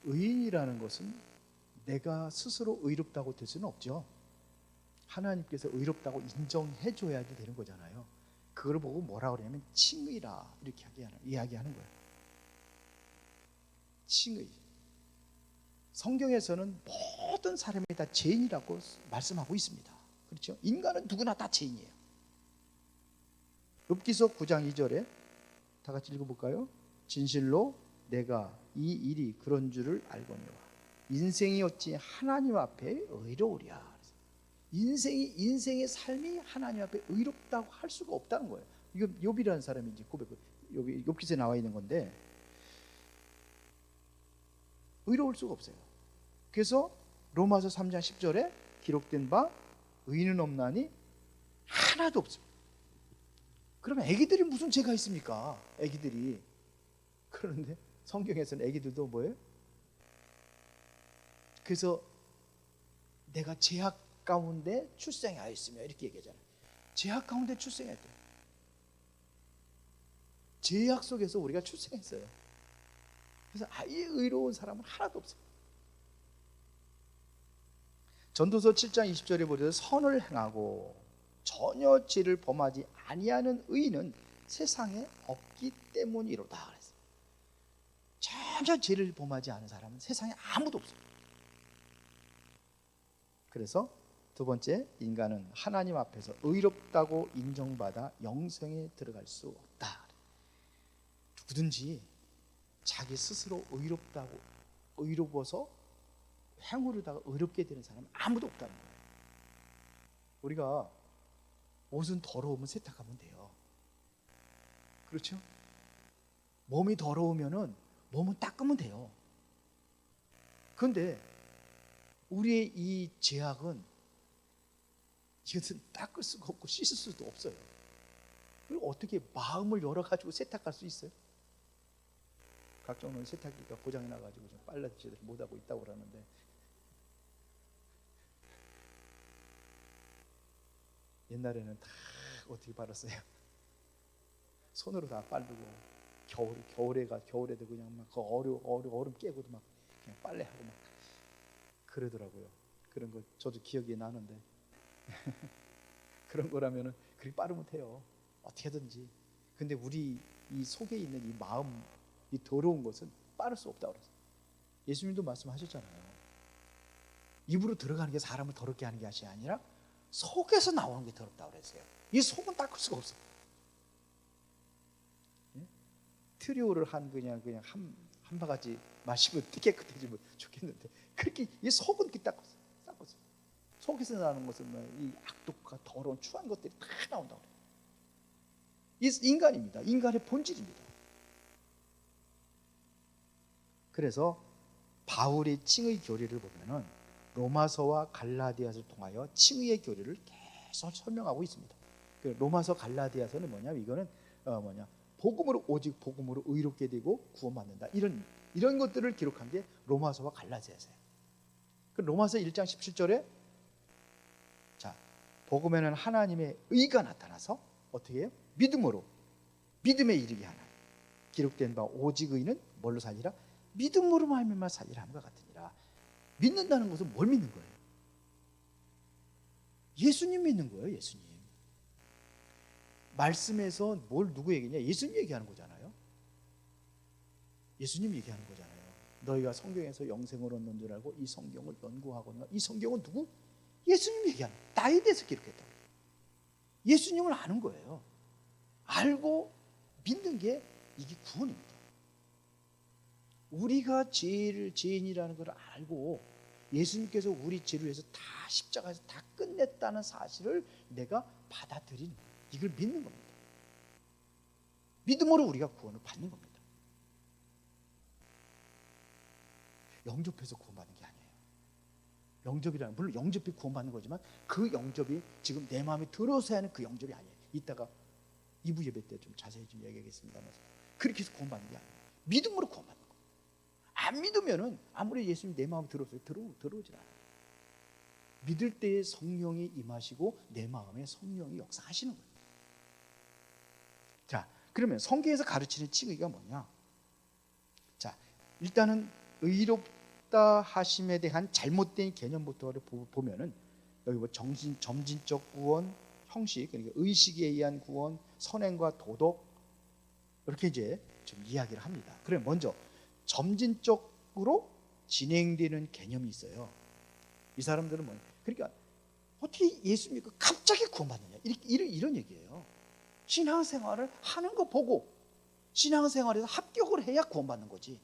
의인이라는 것은 내가 스스로 의롭다고 될 수는 없죠. 하나님께서 의롭다고 인정해 줘야 되는 거잖아요. 그걸 보고 뭐라 그러냐면 칭의라 이렇게 이야기하는 거예요. 칭의. 성경에서는 모든 사람이 다 죄인이라고 말씀하고 있습니다. 그렇죠? 인간은 누구나 다 죄인이에요. 욥기서 9장 2절에 다 같이 읽어볼까요? 진실로 내가 이 일이 그런 줄을 알거니와 인생이 어찌 하나님 앞에 의로우랴. 인생의 삶이 하나님 앞에 의롭다고 할 수가 없다는 거예요. 이거 욥이라는 사람이 이제 고백, 여기 욥기서에 나와 있는 건데 의로울 수가 없어요. 그래서 로마서 3장 10절에 기록된 바 의인은 없나니 하나도 없습니다. 그러면 애기들이 무슨 죄가 있습니까? 애기들이. 그런데 성경에서는 애기들도 뭐예요? 그래서 내가 죄악 가운데 출생하였으며 이렇게 얘기하잖아요. 죄악 가운데 출생했대요. 죄악 속에서 우리가 출생했어요. 그래서 아예 의로운 사람은 하나도 없어요. 전도서 7장 20절에 보면 선을 행하고 전혀 죄를 범하지 아니하는 의인은 세상에 없기 때문이로다 그랬어요. 전혀 죄를 범하지 않은 사람은 세상에 아무도 없어요. 그래서 두 번째, 인간은 하나님 앞에서 의롭다고 인정받아 영생에 들어갈 수 없다. 누구든지 자기 스스로 의롭어서 행으로다가 의롭게 되는 사람은 아무도 없다는 거예요. 우리가 옷은 더러우면 세탁하면 돼요. 그렇죠? 몸이 더러우면은 몸은 닦으면 돼요. 그런데 우리의 이 죄악은 이것은 닦을 수가 없고 씻을 수도 없어요. 그리고 어떻게 마음을 열어가지고 세탁할 수 있어요? 각종 세탁기가 고장이 나가지고 좀 빨래 제대로 못하고 있다고 그러는데 옛날에는 다 어떻게 빨았어요? 손으로 다 빨고 겨울에도 그냥 막 그 얼음 깨고도 막 그냥 빨래하고 막 그러더라고요. 그런 거 저도 기억이 나는데 그런 거라면은 그렇게 빠르면 돼요. 어떻게든지. 근데 우리 이 속에 있는 이 마음, 이 더러운 것은 빠를 수 없다고 그랬어요. 예수님도 말씀하셨잖아요. 입으로 들어가는 게 사람을 더럽게 하는 것이 아니라 속에서 나오는 게 더럽다고 그랬어요. 이 속은 닦을 수가 없어요. 예? 트리오를 그냥 한 바가지 마시면 깨끗해지면 좋겠는데 그렇게 이 속은 이렇게 닦았어요. 속에서 나는 것은 이 악독과 더러운 추한 것들이 다 나온다고 그래요. 이 인간입니다. 인간의 본질입니다. 그래서 바울의 칭의 교리를 보면은 로마서와 갈라디아서를 통하여 칭의의 교리를 계속 설명하고 있습니다. 로마서 갈라디아서는 뭐냐면 이거는 복음으로 오직 복음으로 의롭게 되고 구원받는다. 이런 것들을 기록한 게 로마서와 갈라디아서예요. 로마서 1장 17절에 자, 복음에는 하나님의 의가 나타나서 어떻게 해요? 믿음에 이르게 하나. 기록된 바 오직 의는 뭘로 살리라? 믿음으로 말미암아 살리라 함과 같으니라. 믿는다는 것은 뭘 믿는 거예요? 예수님 믿는 거예요. 예수님. 말씀에서 뭘 누구 얘기냐? 예수님 얘기하는 거잖아요. 예수님 얘기하는 거잖아요. 너희가 성경에서 영생을 얻는 줄 알고 이 성경을 연구하거나 이 성경은 누구? 예수님 얘기하는 거예요. 나에 대해서 기록했다. 예수님을 아는 거예요. 알고 믿는 게 이게 구원입니다. 우리가 죄인이라는 걸 알고 예수님께서 우리 죄를 위해서 다 십자가에서 다 끝냈다는 사실을 내가 받아들이는 거예요. 이걸 믿는 겁니다. 믿음으로 우리가 구원을 받는 겁니다. 영접해서 구원받는 게 아니에요. 영접이라는 물론 영접이 구원받는 거지만 그 영접이 지금 내 마음에 들어서 하는 그 영접이 아니에요. 이따가 2부 예배 때 좀 자세히 좀 얘기하겠습니다. 그렇게 해서 구원받는 게 아니에요. 믿음으로 구원받는 거예요. 안 믿으면은 아무리 예수님 내 마음에 들어오질 않아요. 믿을 때에 성령이 임하시고 내 마음에 성령이 역사하시는 거예요. 자, 그러면 성경에서 가르치는 칭의가 뭐냐? 자, 일단은 의롭다 하심에 대한 잘못된 개념부터 보면은 여기 뭐 점진적 구원, 형식, 그러니까 의식에 의한 구원, 선행과 도덕, 이렇게 이제 좀 이야기를 합니다. 그럼 먼저 점진적으로 진행되는 개념이 있어요. 이 사람들은 뭐냐? 그러니까 어떻게 예수 믿고 갑자기 구원받느냐? 이런 얘기예요. 신앙생활을 하는 거 보고 신앙생활에서 합격을 해야 구원받는 거지.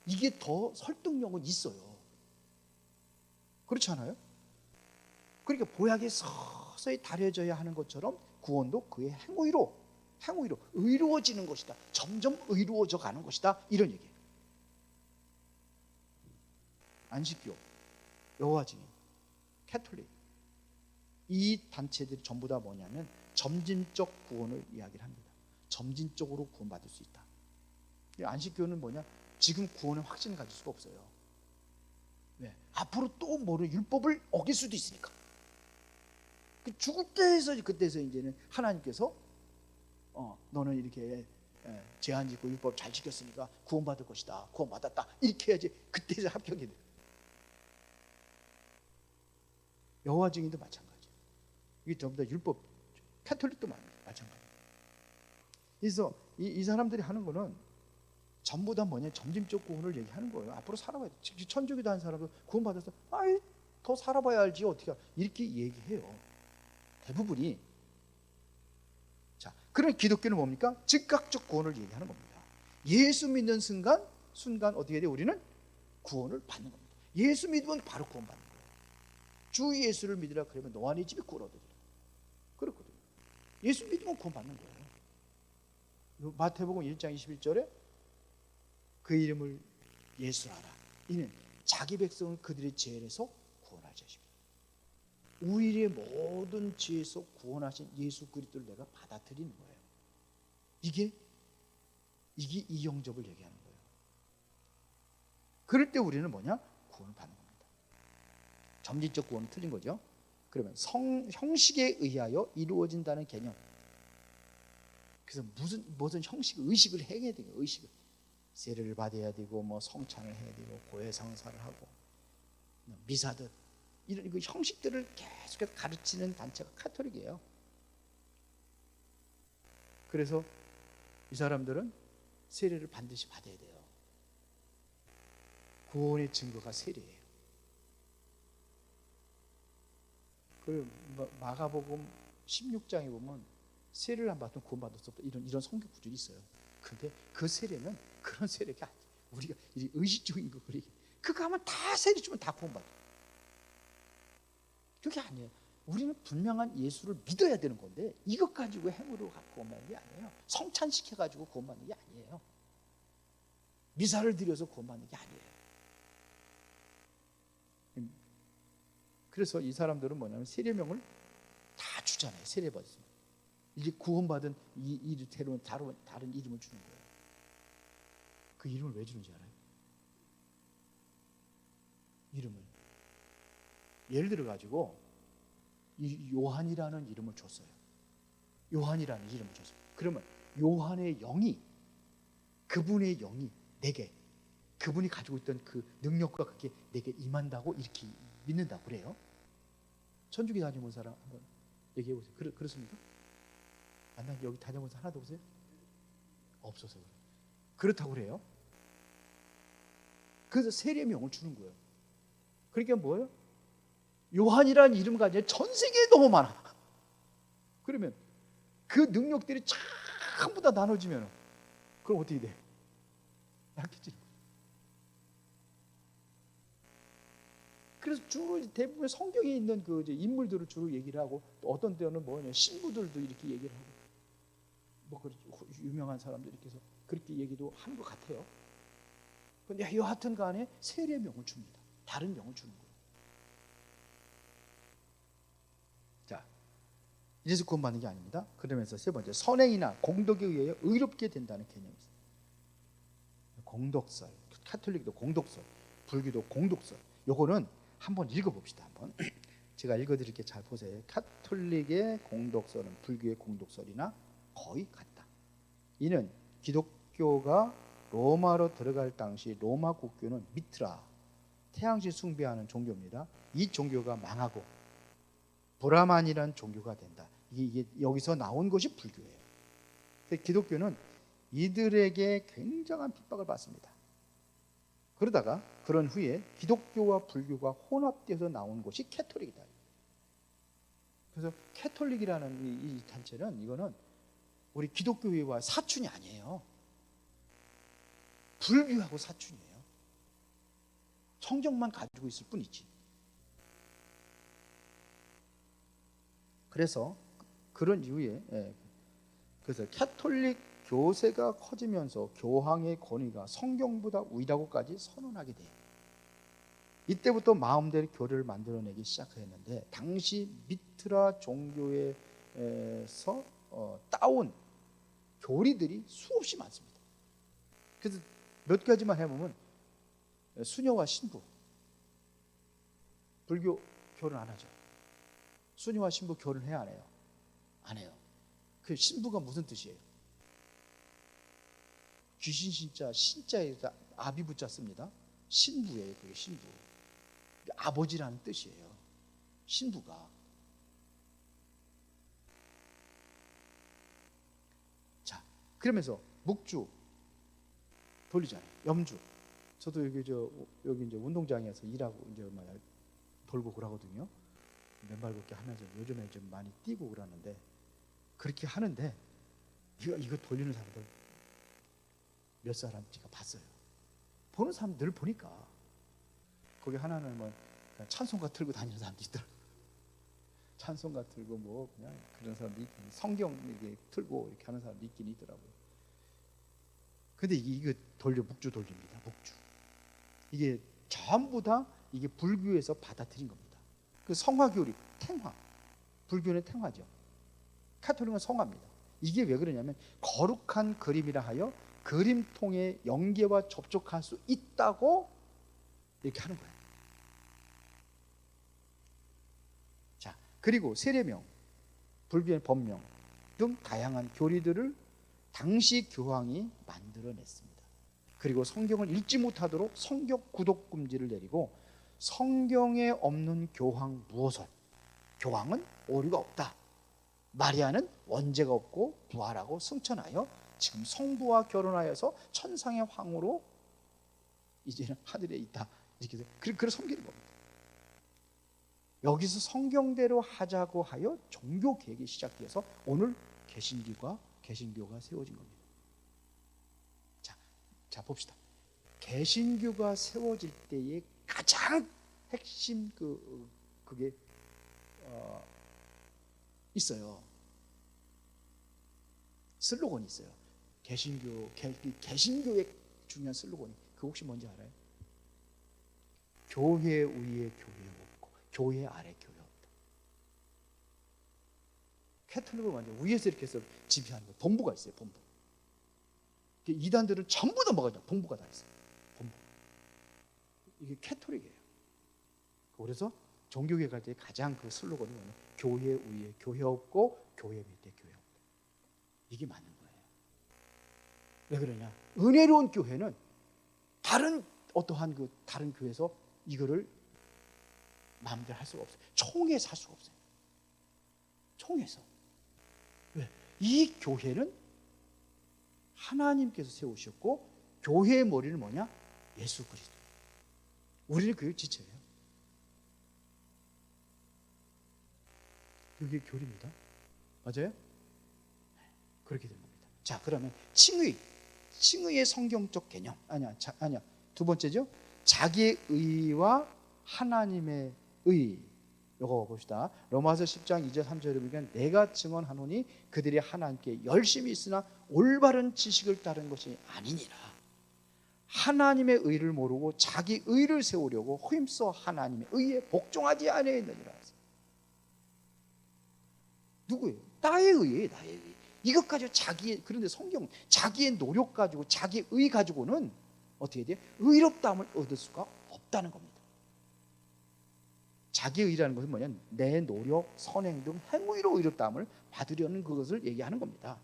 이게 더 설득력은 있어요. 그렇지 않아요? 그러니까 보약이 서서히 다려져야 하는 것처럼 구원도 그의 행위로 의로워지는 것이다. 점점 의로워져 가는 것이다. 이런 얘기예요. 안식교, 여호와 증인, 캐톨릭, 이 단체들이 전부 다 뭐냐면 점진적 구원을 이야기를 합니다. 점진적으로 구원받을 수 있다. 안식교는 뭐냐? 지금 구원의 확신을 가질 수가 없어요. 왜? 앞으로 또 모르는 율법을 어길 수도 있으니까. 죽을 때에서 그때서 이제는 하나님께서 너는 이렇게 제한 짓고 율법 잘 지켰으니까 구원받을 것이다. 구원받았다. 이렇게 해야지 그때서 합격이 돼. 여호와 증인도 마찬가지예요. 이게 전부 다 율법, 캐톨릭도 마찬가지예요. 그래서 이 사람들이 하는 거는 전부 다 뭐냐? 점진적 구원을 얘기하는 거예요. 앞으로 살아봐야 돼. 천주교도 한 사람도 구원받아서 더 살아봐야 알지 어떻게 이렇게 얘기해요. 대부분이. 자, 그런 기독교는 뭡니까? 즉각적 구원을 얘기하는 겁니다. 예수 믿는 순간 어떻게 돼? 우리는 구원을 받는 겁니다. 예수 믿으면 바로 구원받는 거예요. 주 예수를 믿으라 그러면 너와 네 집이 구원 얻으리라. 그렇거든요. 예수 믿으면 구원받는 거예요. 마태복음 1장 21절에 그 이름을 예수하라. 이는 자기 백성을 그들의 죄에서 구원하자 하십니다. 우리의 모든 죄에서 구원하신 예수 그리스도를 내가 받아들이는 거예요. 이게 이 영접을 얘기하는 거예요. 그럴 때 우리는 뭐냐? 구원을 받는 겁니다. 점진적 구원은 틀린 거죠. 그러면 형식에 의하여 이루어진다는 개념. 그래서 무슨 형식, 의식을 해야 돼요. 의식을. 세례를 받아야 되고 뭐 성찬을 해야 되고 고해성사를 하고 미사들 이런 그 형식들을 계속해서 가르치는 단체가 카톨릭이에요. 그래서 이 사람들은 세례를 반드시 받아야 돼요. 구원의 증거가 세례예요. 그리고 마가복음 16장에 보면 세례를 안 받으면 구원받을 수 없다 이런 성경 구절이 있어요. 근데 그 세례는 그런 세례가 아니에요. 우리가 의식적인 거 그거 하면 다 세례 주면 다 구원받아. 그게 아니에요. 우리는 분명한 예수를 믿어야 되는 건데 이것 가지고 행위로 구원받는 게 아니에요. 성찬시켜가지고 구원받는 게 아니에요. 미사를 드려서 구원받는 게 아니에요. 그래서 이 사람들은 뭐냐면 세례명을 다 주잖아요. 세례 받았으면 이제 구원받은 이 새로운 다른 이름을 주는 거예요. 그 이름을 왜 주는지 알아요? 이름을 예를 들어 가지고 요한이라는 이름을 줬어요. 요한이라는 이름을 줬어요. 그러면 요한의 영이 그분의 영이 내게 그분이 가지고 있던 그 능력과 그게 내게 임한다고 이렇게 믿는다고 그래요. 천주교 다녀본 사람 한번 얘기해 보세요. 그렇습니까? 여기 다녀본 사람 하나도 없어요? 없어서 그렇다고 그래요. 그래서 세례명을 주는 거예요. 그러니까 뭐예요? 요한이라는 이름 가지고 전 세계에 너무 많아. 그러면 그 능력들이 전부 다 나눠지면 그럼 어떻게 돼? 약해지는 거예요. 그래서 주로 대부분 성경에 있는 그 인물들을 주로 얘기를 하고 또 어떤 때는 뭐냐 신부들도 이렇게 얘기를 하고 뭐 유명한 사람들 이렇게 해서 그렇게 얘기도 하는 것 같아요. 그런데 여하튼 간에 세례명을 줍니다. 다른 명을 주는 거예요. 자, 이래서 구원받는 게 아닙니다. 그러면서 세 번째, 선행이나 공덕에 의하여 의롭게 된다는 개념이 있어요. 공덕설, 카톨릭도 공덕설, 불교도 공덕설. 요거는 한번 읽어봅시다. 한번 제가 읽어드릴게 잘 보세요. 카톨릭의 공덕설은 불교의 공덕설이나 거의 같다. 이는 기독교가 로마로 들어갈 당시 로마 국교는 미트라, 태양신 숭배하는 종교입니다. 이 종교가 망하고 브라만이라는 종교가 된다. 이게 여기서 나온 것이 불교예요. 근데 기독교는 이들에게 굉장한 핍박을 받습니다. 그러다가 그런 후에 기독교와 불교가 혼합돼서 나온 것이 캐톨릭이다. 그래서 캐톨릭이라는 이 단체는 이거는 우리 기독교와 사촌이 아니에요. 불교하고 사촌이에요. 성경만 가지고 있을 뿐이지. 그래서 그런 이유에 그래서 캐톨릭 교세가 커지면서 교황의 권위가 성경보다 위라고까지 선언하게 돼요. 이때부터 마음대로 교리를 만들어내기 시작했는데 당시 미트라 종교에서 따온 교리들이 수없이 많습니다. 그래서 몇 가지만 해보면 수녀와 신부, 불교 결혼 안 하죠. 수녀와 신부 결혼해야 안 해요? 안 해요. 그 신부가 무슨 뜻이에요? 귀신 신자에다 아비 붙자 씁니다. 신부예요. 그게 신부. 아버지라는 뜻이에요. 신부가. 자, 그러면서 묵주 돌리잖아요. 염주. 저도 여기 이제 운동장에서 일하고 이제 돌고 그러거든요. 맨발 걷기 하면서 요즘에 좀 많이 뛰고 그러는데 그렇게 하는데 이거 돌리는 사람들 몇 사람 제가 봤어요. 보는 사람 늘 보니까 거기 하나는 뭐 찬송가 틀고 다니는 사람도 있더라고요. 찬송가 틀고 뭐 그냥 그런 사람도 있고 성경 이렇게 틀고 이렇게 하는 사람도 있긴 있더라고요. 근데 이거 묵주 돌립니다. 묵주. 이게 전부 다 이게 불교에서 받아들인 겁니다. 그 성화교리, 탱화. 불교는 탱화죠. 카톨릭은 성화입니다. 이게 왜 그러냐면 거룩한 그림이라 하여 그림통의 영계와 접촉할 수 있다고 이렇게 하는 거예요. 자, 그리고 세례명, 불교의 법명 등 다양한 교리들을 당시 교황이 만들어냈습니다. 그리고 성경을 읽지 못하도록 성경 구독 금지를 내리고 성경에 없는 교황 무엇을, 교황은 오류가 없다, 마리아는 원죄가 없고 부활하고 승천하여 지금 성부와 결혼하여서 천상의 황후로 이제는 하늘에 있다, 이렇게 해서 그렇게 섬기는 겁니다. 여기서 성경대로 하자고 하여 종교 개혁이 시작되어서 오늘 개신교가 세워진 겁니다. 자 봅시다. 개신교가 세워질 때의 가장 핵심 그게 있어요. 슬로건이 있어요. 개신교의 중요한 슬로건이 그 혹시 뭔지 알아요? 교회 위에 교회 없고 교회 아래 교회 없다. 캐톨릭은 완전 위에서 이렇게 해서 지배하는 거. 본부가 있어요. 본부. 이단들은 전부 다 뭐가 있냐? 본부가 다 있어요. 본부. 이게 캐톨릭이에요. 그래서 종교계 갈 때 가장 그 슬로건이 뭐냐면 교회 위에 교회 없고 교회 밑에 교회 없다. 이게 맞는 거예요. 왜 그러냐? 은혜로운 교회는 다른 어떠한 다른 교회에서 이거를 마음대로 할 수가 없어요. 총회에서 할 수가 없어요. 총회에서. 왜? 이 교회는 하나님께서 세우셨고 교회의 머리는 뭐냐? 예수 그리스도. 우리는 그 지체예요. 그게 교리입니다. 맞아요? 그렇게 된 겁니다. 자, 그러면 칭의의 성경적 개념. 아니야. 두 번째죠. 자기의 의와 하나님의 의. 요거 봅시다. 로마서 10장 2절 3절에 보면 내가 증언하노니 그들이 하나님께 열심히 있으나 올바른 지식을 따른 것이 아니니라. 하나님의 의를 모르고 자기 의를 세우려고 힘써 하나님의 의에 복종하지 아니하였느니라. 누구예요? 나의 의예요. 나의 의. 이것 가지고 그런데 성경 자기의 노력 가지고 자기 의 가지고는 어떻게 돼요? 의롭다함을 얻을 수가 없다는 겁니다. 자기 의라는 것은 뭐냐? 내 노력, 선행 등 행위로 의롭다함을 받으려는 그것을 얘기하는 겁니다.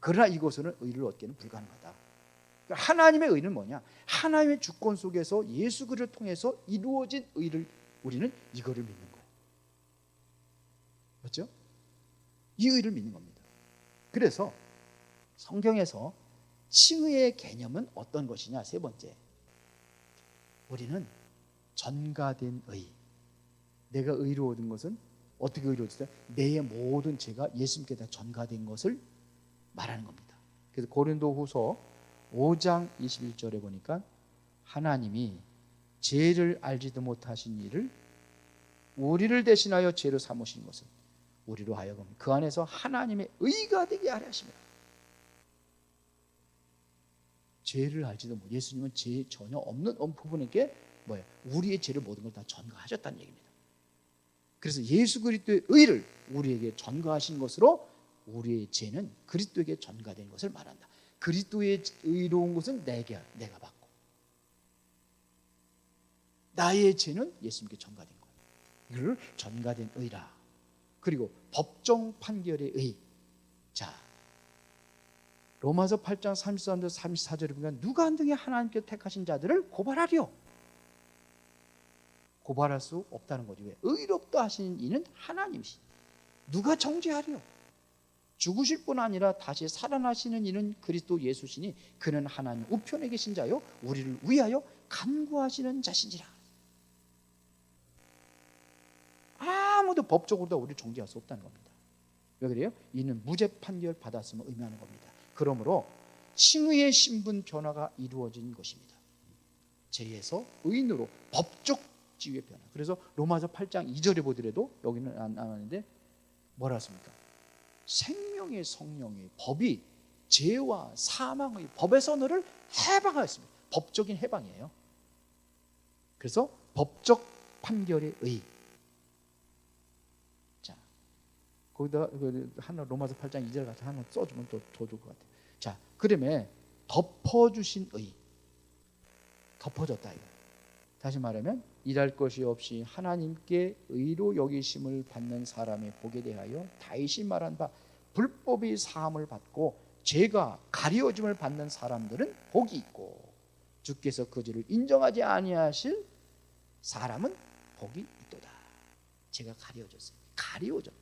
그러나 이것은 의를 얻기는 불가능하다. 하나님의 의는 뭐냐? 하나님의 주권 속에서 예수 그리스도를 통해서 이루어진 의를 우리는 이거를 믿는 거예요. 맞죠? 이 의를 믿는 겁니다. 그래서 성경에서 칭의의 개념은 어떤 것이냐? 세 번째, 우리는 전가된 의. 내가 의로 얻은 것은 어떻게 의로워졌어요? 내 모든 죄가 예수님께 다 전가된 것을 말하는 겁니다. 그래서 고린도후서 5장 21절에 보니까 하나님이 죄를 알지도 못하신 이를 우리를 대신하여 죄로 삼으신 것은 우리로 하여금 그 안에서 하나님의 의가 되게 하려 하십니다. 죄를 알지도 못, 예수님은 죄 전혀 없는 부분에게 뭐예요? 우리의 죄를 모든 걸 다 전가하셨다는 얘기입니다. 그래서 예수 그리스도의 의를 우리에게 전가하신 것으로 우리의 죄는 그리스도에게 전가된 것을 말한다. 그리스도의 의로운 것은 내가 받고 나의 죄는 예수님께 전가된 거예요. 이를 전가된 의라. 그리고 법정 판결의 의. 자, 로마서 8장 33절 34절에 보면 누가 한 등에 하나님께 택하신 자들을 고발하리요. 고발할 수 없다는 거죠. 왜? 의롭다 하시는 이는 하나님이시니 누가 정죄하리요. 죽으실 뿐 아니라 다시 살아나시는 이는 그리스도 예수시니 그는 하나님 우편에 계신 자요 우리를 위하여 간구하시는 자신이라. 아무도 법적으로 우리를 정죄할 수 없다는 겁니다. 왜 그래요? 이는 무죄 판결 받았음을 의미하는 겁니다. 그러므로 칭의의 신분 변화가 이루어진 것입니다. 죄에서 의인으로 법적 지위의 변화. 그래서 로마서 8장 2절에 보더라도 여기는 안 나왔는데 뭐라 했습니까? 생명의 성령의 법이 죄와 사망의 법에서 너를 해방하였습니다. 법적인 해방이에요. 그래서 법적 판결의 의. 자, 거기다 하나 로마서 8장 2절 같이 하나 써주면 더 좋을 것 같아요. 자, 그러면 덮어주신 의. 덮어졌다 이거. 다시 말하면 일할 것이 없이 하나님께 의로 여기심을 받는 사람의 복에 대하여 다윗이 말한 바 불법이 사함을 받고 죄가 가리워짐을 받는 사람들은 복이 있고 주께서 그 죄를 인정하지 아니하실 사람은 복이 있도다. 죄가 가리워졌어요. 가리워졌다.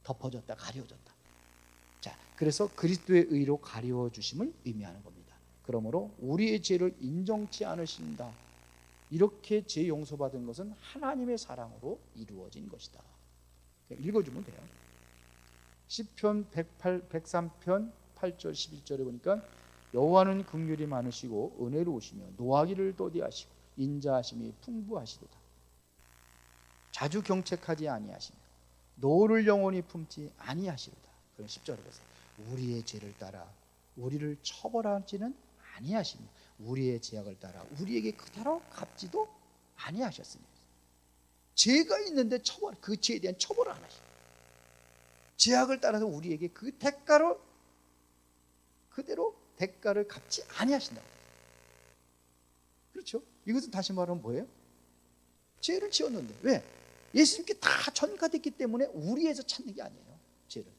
덮어졌다. 가리워졌다. 자, 그래서 그리스도의 의로 가리워주심을 의미하는 겁니다. 그러므로 우리의 죄를 인정치 않으신다. 이렇게 죄 용서받은 것은 하나님의 사랑으로 이루어진 것이다. 읽어주면 돼요. 시편 103편 8절 11절에 보니까 여호와는 긍휼이 많으시고 은혜로우시며 노하기를 더디하시고 인자하심이 풍부하시도다. 자주 경책하지 아니하시며 노를 영원히 품지 아니하시도다. 그럼 10절에 보세요. 우리의 죄를 따라 우리를 처벌하지는 아니하시며 우리의 죄악을 따라 우리에게 그대로 갚지도 아니하셨으니 죄가 있는데 그 죄에 대한 처벌을 안 하시고 죄악을 따라서 우리에게 그 대가로 그대로 대가를 갚지 아니하신다. 그렇죠? 이것은 다시 말하면 뭐예요? 죄를 지었는데 왜? 예수님께 다 전가됐기 때문에 우리에서 찾는 게 아니에요. 죄를.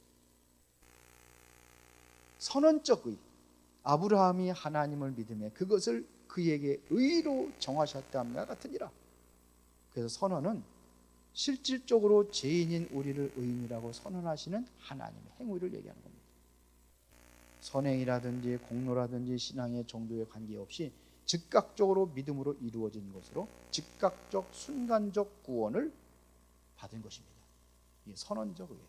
선언적 의. 아브라함이 하나님을 믿음에 그것을 그에게 의로 정하셨다함과 같으니라. 그래서 선언은 실질적으로 죄인인 우리를 의인이라고 선언하시는 하나님의 행위를 얘기하는 겁니다. 선행이라든지 공로라든지 신앙의 정도에 관계없이 즉각적으로 믿음으로 이루어진 것으로 즉각적 순간적 구원을 받은 것입니다. 이게 선언적 의예요.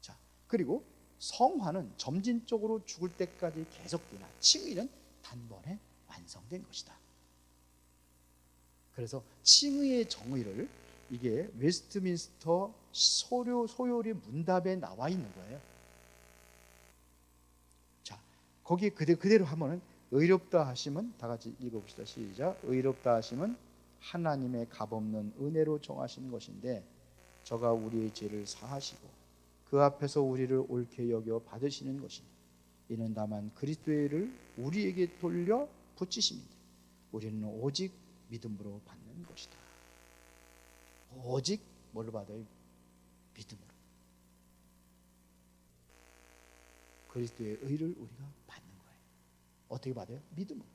자, 그리고 성화는 점진적으로 죽을 때까지 계속되나 칭의는 단번에 완성된 것이다. 그래서 칭의의 정의를 이게 웨스트민스터 소요리 문답에 나와 있는 거예요. 자, 거기에 그대로 하면은 의롭다 하심은 다 같이 읽어봅시다. 시작. 의롭다 하심은 하나님의 값없는 은혜로 정하신 것인데 저가 우리의 죄를 사하시고 그 앞에서 우리를 옳게 여겨 받으시는 것이니 이는 다만 그리스도의 의를 우리에게 돌려 붙이심인데 우리는 오직 믿음으로 받는 것이다. 오직 뭘로 받아요? 믿음으로. 그리스도의 의를 우리가 받는 거예요. 어떻게 받아요? 믿음으로.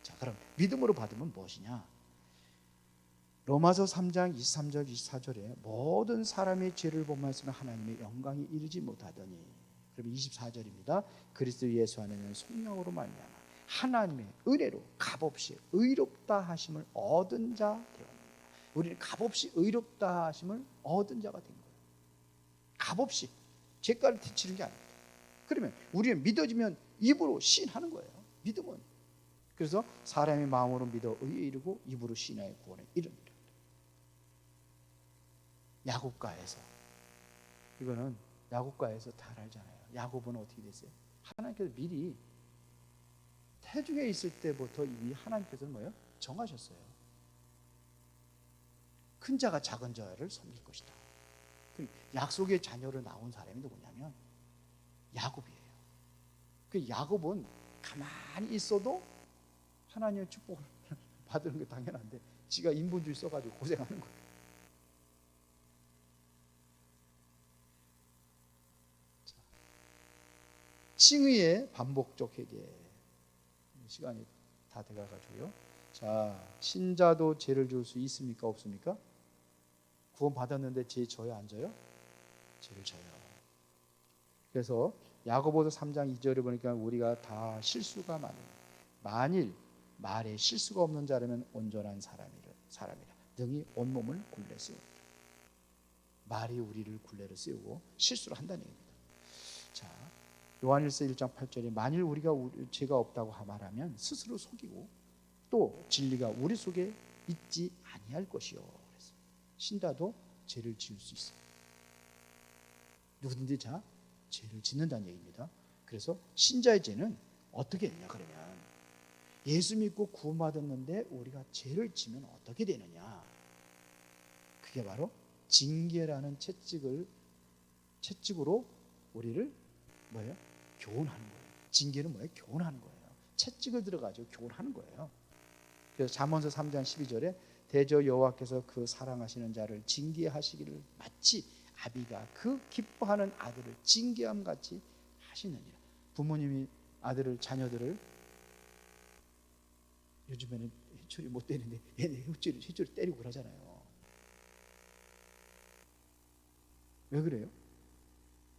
자, 그럼 믿음으로 받으면 무엇이냐? 로마서 3장 23절 24절에 모든 사람의 죄를 범하였으면 하나님의 영광이 이르지 못하더니, 그럼 24절입니다. 그리스도 예수 안에는 성령으로 말미암아 하나님의 은혜로 값없이 의롭다 하심을 얻은 자 되었느니라. 우리는 값없이 의롭다 하심을 얻은 자가 된 거예요. 값없이 죄가를 뒤치는 게 아닙니다. 그러면 우리는 믿어지면 입으로 시인하는 거예요. 믿음은. 그래서 사람의 마음으로 믿어 의에 이르고 입으로 시인하여 구원에 이릅니다. 야곱가에서, 이거는 야곱가에서 잘 알잖아요. 야곱은 어떻게 됐어요? 하나님께서 미리 태중에 있을 때부터 이미 하나님께서는 뭐예요? 정하셨어요. 큰 자가 작은 자를 섬길 것이다. 약속의 자녀로 나온 사람이 누구냐면 야곱이에요. 그 야곱은 가만히 있어도 하나님의 축복을 받는 게 당연한데 지가 인본주의 써가지고 고생하는 거예요. 칭의의 반복적 회개. 시간이 다 돼가가지고요. 자, 신자도 죄를 지을 수 있습니까? 없습니까? 구원 받았는데 죄 져요? 안 져요? 죄를 져요. 그래서 야고보서 3장 2절에 보니까 우리가 다 실수가 많으니 만일 말에 실수가 없는 자라면 온전한 사람이라 능히 온몸을 굴레 세우리라. 말이 우리를 굴레를 세우고 실수를 한다는 얘기입니다. 자, 요한일서 1장 8절에 만일 우리가 죄가 없다고 말하면 스스로 속이고 또 진리가 우리 속에 있지 아니할 것이요. 그래서 신자도 죄를 지을 수 있어요. 누구든지 자 죄를 짓는다는 얘기입니다. 그래서 신자의 죄는 어떻게 되냐 그러면 예수 믿고 구원받았는데 우리가 죄를 지면 어떻게 되느냐? 그게 바로 징계라는 채찍으로 우리를 뭐예요? 교훈하는 거예요. 징계는 뭐예요? 교훈하는 거예요. 채찍을 들어가지고 교훈하는 거예요. 그래서 잠언서 3장 12절에 대저 여호와께서 그 사랑하시는 자를 징계하시기를 마치 아비가 그 기뻐하는 아들을 징계함 같이 하시느니라. 부모님이 자녀들을 요즘에는 해초리 못 때리는데 얘네 해초리 때리고 그러잖아요. 왜 그래요?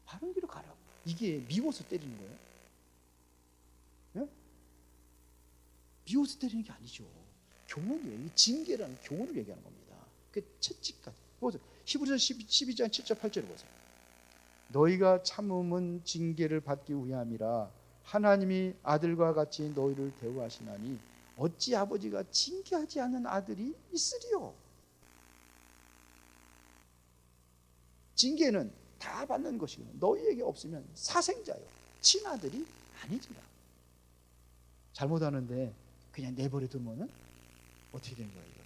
바른 길로 가라고. 이게 미워서 때리는 거예요? 네? 미워서 때리는 게 아니죠. 교훈이에요. 징계라는 교훈을 얘기하는 겁니다. 그 채찍까지. 히브리서 12장 7절 8절을 보세요. 너희가 참음은 징계를 받기 위함이라 하나님이 아들과 같이 너희를 대우하시나니 어찌 아버지가 징계하지 않는 아들이 있으리요. 징계는 다 받는 것이고 너희에게 없으면 사생자요 친아들이 아니지라. 잘못하는데 그냥 내버려 두면은 어떻게 되는 거예요?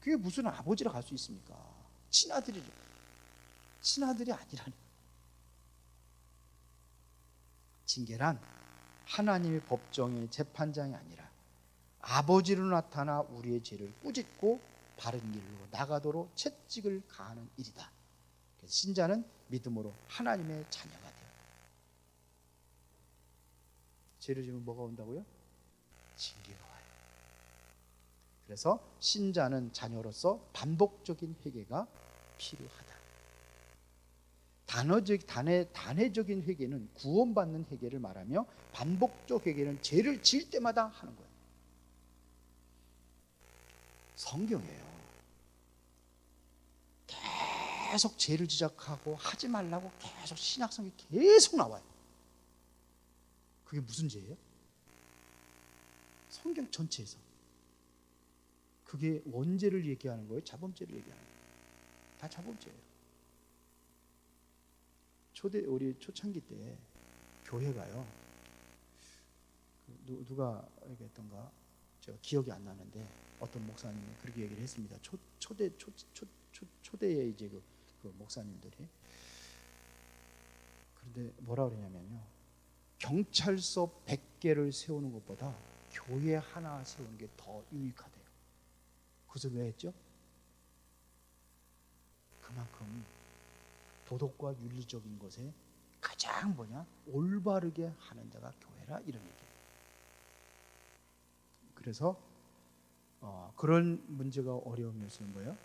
그게 무슨 아버지라 갈 수 있습니까? 친아들이 아니라니. 징계란 하나님의 법정의 재판장이 아니라 아버지로 나타나 우리의 죄를 꾸짖고 바른 길로 나가도록 채찍을 가하는 일이다. 그래서 신자는 믿음으로 하나님의 자녀가 돼요. 죄를 지으면 뭐가 온다고요? 징계가 와요. 그래서 신자는 자녀로서 반복적인 회개가 필요하다. 단회적인 회개는 구원받는 회개를 말하며 반복적 회개는 죄를 지을 때마다 하는 거예요. 성경이에요. 계속 죄를 지적하고 하지 말라고 계속 신약성이 계속 나와요. 그게 무슨 죄예요? 성경 전체에서. 그게 원죄를 얘기하는 거예요? 자범죄를 얘기하는 거예요? 다 자범죄예요. 우리 초창기 때 교회가요. 누가 얘기했던가 제가 기억이 안 나는데 어떤 목사님이 그렇게 얘기를 했습니다. 초대의 이제 그 목사님들이. 그런데 뭐라 그러냐면요. 경찰서 100개를 세우는 것보다 교회 하나 세우는 게 더 유익하대요. 그래서 왜 했죠? 그만큼 도덕과 윤리적인 것에 가장 올바르게 하는 데가 교회라, 이런 얘기예요. 그래서 그런 문제가 어려우면서는 뭐예요?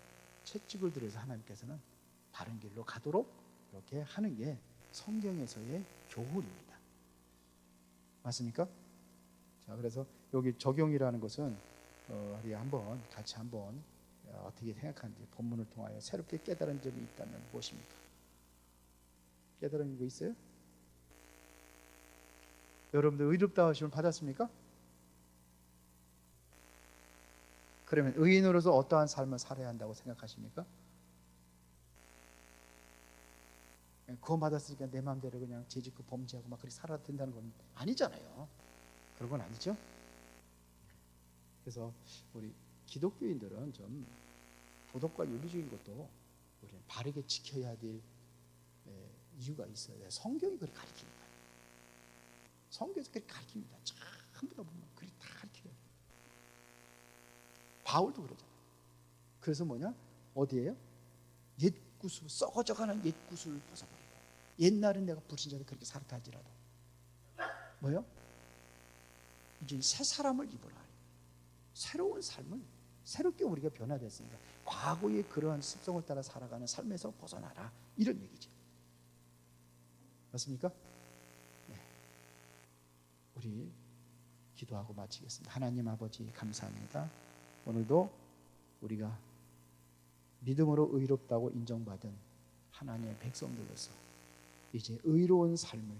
채찍을 들여서 하나님께서는 바른 길로 가도록 이렇게 하는 게 성경에서의 교훈입니다. 맞습니까? 자, 그래서 여기 적용이라는 것은 우리 같이 한번 어떻게 생각하는지 본문을 통하여 새롭게 깨달은 점이 있다면 무엇입니까? 깨달은 거 있어요? 여러분들 의롭다 하심을 받았습니까? 그러면 의인으로서 어떠한 삶을 살아야 한다고 생각하십니까? 구원 받았으니까 내 마음대로 그냥 죄짓고 범죄하고 막 그렇게 살아도 된다는 건 아니잖아요. 그런 건 아니죠. 그래서 우리 기독교인들은 좀 도덕과 윤리적인 것도 우리는 바르게 지켜야 될 이유가 있어요. 성경이 그렇게 가르칩니다. 성경에서 그렇게 가르칩니다. 전부 다 보면 그렇게 다 가르쳐요. 바울도 그러잖아요. 그래서 어디에요? 옛 구슬, 썩어져가는 옛 구슬을 벗어버리고, 옛날은 내가 불신자도 그렇게 살았다 할지라도 이제 새 사람을 입어라. 새로운 삶을, 새롭게 우리가 변화됐으니까 과거의 그러한 습성을 따라 살아가는 삶에서 벗어나라, 이런 얘기죠. 맞습니까? 네. 우리 기도하고 마치겠습니다. 하나님 아버지, 감사합니다. 오늘도 우리가 믿음으로 의롭다고 인정받은 하나님의 백성들로서 이제 의로운 삶을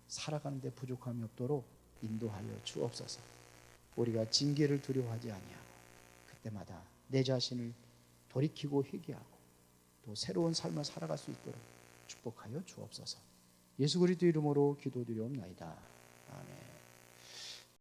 살아가는 데 부족함이 없도록 인도하여 주옵소서. 우리가 징계를 두려워하지 아니하고 그때마다 내 자신을 돌이키고 회개하고 또 새로운 삶을 살아갈 수 있도록 축복하여 주옵소서. 예수 그리스도 이름으로 기도드리옵나이다.